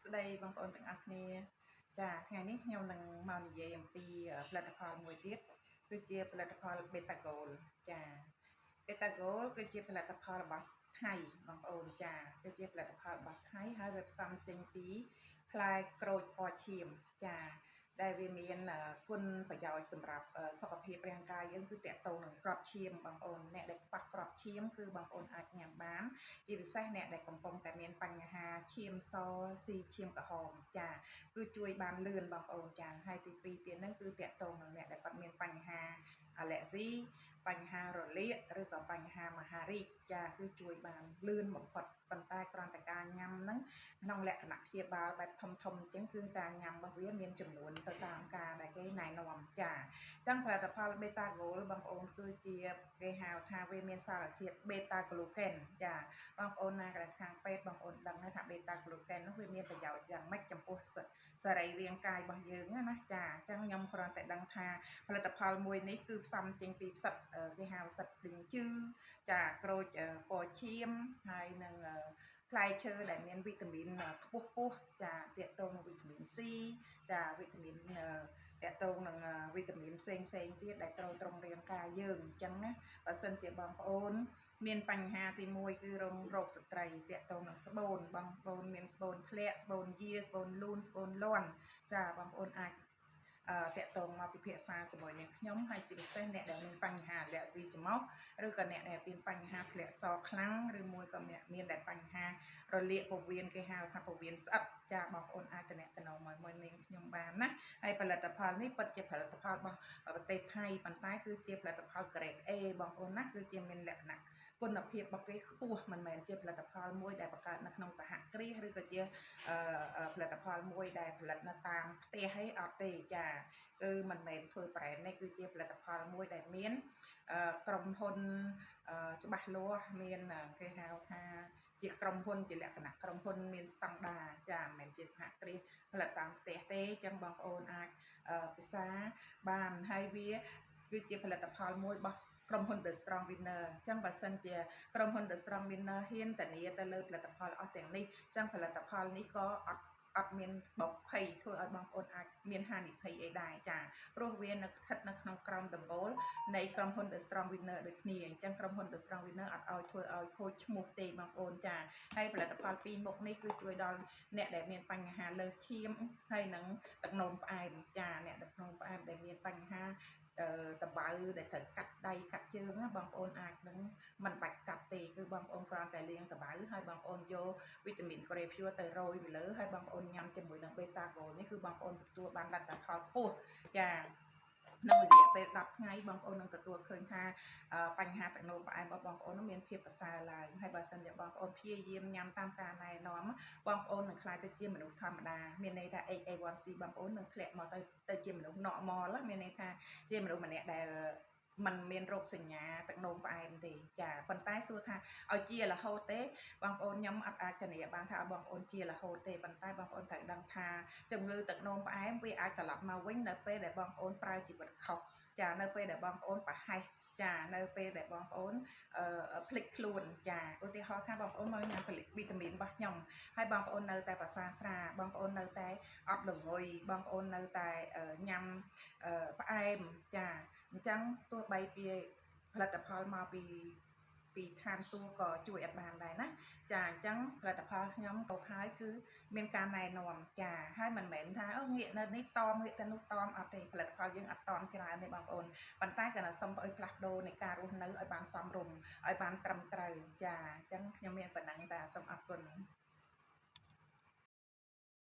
ស្ដីបងប្អូនទាំងអស់គ្នាចាថ្ងៃនេះខ្ញុំនឹងមកនិយាយអំពីផលិតផលមួយទៀតគឺជាផលិតផល Beta Gold ចា Beta Gold គឺជាផលិតផលរបស់ថៃបងប្អូនចាគឺជាផលិតផលរបស់ថៃហើយវាផ្សំចេញពីផ្លែក្រូចពណ៌ឈាមចាដែលវាមានគុណប្រយោជន៍សម្រាប់សុខភាពរាងកាយយើងគឺតកតងនឹងក្របឈាមបងប្អូនអ្នកដែលខ្វះក្របឈាមគឺបងប្អូនអាចញ៉ាំបានជាពិសេសអ្នកដែលកំពុងតែមានបញ្ហាឈាមសស៊ីឈាមក្រហមចាគឺជួយបានលឿនបងប្អូនចាហើយទី2ទៀតហ្នឹងគឺតកតងនឹងអ្នកដែលគាត់មានបញ្ហាអាឡែស៊ីបញ្ហារលាកឬក៏បញ្ហាមហារីកចាគឺជួយបានលឿនបំផុតប៉ុន្តែគ្រាន់តែការញ៉ាំហ្នឹងក្នុងលក្ខណៈព្យាបាលបែបធំអញ្ចឹងគឺការញ៉ាំរបស់វាមានចំនួនទៅតាមការដែលគេណែនាំចាអញ្ចឹងផលិតផល Beta Gold បងប្អូនគឺជាគេហៅថាវាមានសារជាតិ Beta Glucan ចាបងប្អូនណាដែលខាងពេទ្យបងប្អូនដឹងថា Beta Glucan នោះវាមានប្រយោជន៍យ៉ាងម៉េចចំពោះសរីរាង្គកាយរបស់យើងណាចាអញ្ចឹងខ្ញុំគ្រាន់តែដឹងថាផលិតផលមួយនេះគឺផ្សំចេញពីផ្សិតគេហៅផ្សិតឌីងជឺចាក្រូចពណ៌ឈាមហើយនឹងផ្លែឈើដែលមានវីតាមីនខ្ពស់ចាតកតងនឹងវីតាមីន C ចាវីតាមីនតកតងនឹងវីតាមីនផ្សេងទៀតដែលត្រូវត្រង់រាងកាយយើងអញ្ចឹងណាបើសិនជាបងប្អូនមានបញ្ហាទី1គឺរោគស្ត្រីតកតងនឹងស្បូនបងប្អូនមានស្បូនធ្លាក់ស្បូនយាស្បូនលូនស្បូនលាន់ចាបងប្អូនអាចតកតងមកពិភាក្សាជាមួយនឹងខ្ញុំហើយជាពិសេសអ្នកដែលមានបញ្ហាអាឡែស៊ីច្រមុះឬក៏អ្នកដែលមានបញ្ហាធ្លាក់សខ្លាំងឬមួយក៏អ្នកមានតែបញ្ហារលាកពោះវៀនគេហៅថាពោះវៀនស្អិតចាបងប្អូនអាចតំណមួយនាងខ្ញុំបានណាហើយផលិតផលនេះពិតជាផលិតផលរបស់ប្រទេសថៃប៉ុន្តែគឺជាផលិតផល grade A បងប្អូនណាគឺជាមានលក្ខណៈគុណភាពរបស់គេខ្ពស់មិនមែនជាផលិតផលមួយដែលបង្កើតនៅក្នុងសហគ្រាសឬក៏ជាផលិតផលមួយដែលផលិតនៅតាមផ្ទះឯអត់ទេចាគឺមិនមែនធ្វើប្រែនេះគឺជាផលិតផលមួយដែលមានក្រុមហ៊ុនច្បាស់លាស់មានគេហៅថាជាក្រុមហ៊ុនជាលក្ខណៈក្រុមហ៊ុនមានស្តង់ដារចាមិនមែនជាសហគ្រាសផលិតតាមផ្ទះទេអញ្ចឹងបងប្អូនអាចពិសាបានហើយវាគឺជាផលិតផលមួយរបស់ក្រុមហ៊ុន The Strong Winner អញ្ចឹងបើសិនជាក្រុមហ៊ុន The Strong Winner ហ៊ានធានាទៅលើផលិតផលអស់ទាំងនេះអញ្ចឹងផលិតផលនេះក៏អត់មានបោកភ័យធ្វើឲ្យបងប្អូនអាចមានហានិភ័យអីដែរចាព្រោះវានៅស្ថិតនៅក្នុងក្រោមដំបូលនៃក្រុមហ៊ុន The Strong Winner ដូចគ្នាអញ្ចឹងក្រុមហ៊ុន The Strong Winner អត់ឲ្យធ្វើឲ្យខូចឈ្មោះទេបងប្អូនចាហើយផលិតផលពីរមុខនេះគឺជួយដល់អ្នកដែលមានបញ្ហាលើសឈាមហើយនឹងទឹកនោមផ្អែមចាអ្នកទឹកនោមផ្អែមដែលមានបញ្ហាតបៅដែលត្រូវកាត់ដៃកាត់ជើងណាបងប្អូនអាចនឹងមិនបាច់កាត់ទេគឺបងប្អូនគ្រាន់តែលាងតបៅហើយបងប្អូនយកវីតាមីន Grey Pure ទៅរោយពីលើហើយបងប្អូនញ៉ាំជាមួយនឹង Beta Gold នេះគឺបងប្អូនទទួលបានលទ្ធផលខ្ពស់ចាក្នុងរយៈពេល10ថ្ងៃបងប្អូននឹងទទួលឃើញថាបញ្ហាទឹកនោមផ្អែមរបស់បងប្អូននឹងមានភាពប្រសើរឡើងហើយបើសិនជាបងប្អូនព្យាយាមញ៉ាំតាមការណែនាំបងប្អូននឹងក្លាយទៅជាមនុស្សធម្មតាមានន័យថា HA1C បងប្អូននឹងធ្លាក់មកទៅជាមនុស្ស normal មានន័យថាជាមនុស្សម្នាក់ដែលมันមានរោគសញ្ញាទឹកនោមផ្អែមទេចាប៉ុន្តែសួរថាឲ្យជារហូតទេបងប្អូនខ្ញុំអត់អាចធានាបានថាបងប្អូនជារហូតទេប៉ុន្តែបងប្អូនត្រូវដឹងថាជំងឺទឹកនោមផ្អែមវាអាចត្រឡប់មកវិញនៅពេលដែលបងប្អូនប្រើជីវិតខុសចានៅពេលដែលបងប្អូនប្រហែសចានៅពេលដែលបងប្អូនភ្លេចខ្លួនចាឧទាហរណ៍ថាបងប្អូនមកញ៉ាំវីតាមីនរបស់ខ្ញុំហើយបងប្អូននៅតែប្រសាស្រាបងប្អូននៅតែអត់ល្ងុយបងប្អូននៅតែញ៉ាំផ្អែមចាអញ្ចឹងទោះបីជាផលិតផលមកពីឋានសួគ៌ក៏ជួយអត់បានដែរណាចាអញ្ចឹងផលិតផលខ្ញុំទៅហើយគឺមានការណែនាំចាហើយមិនមែនថាងាកនៅនេះតមងាកទៅនោះតមអត់ទេផលិតផលយើងអត់តមច្រើនទេបងប្អូនប៉ុន្តែក៏សូមឲ្យផ្លាស់ប្ដូរនៃការរស់នៅឲ្យបានសមរម្យឲ្យបានត្រឹមត្រូវចាអញ្ចឹងខ្ញុំមានប៉ុណ្ណឹងតែសូមអរគុណ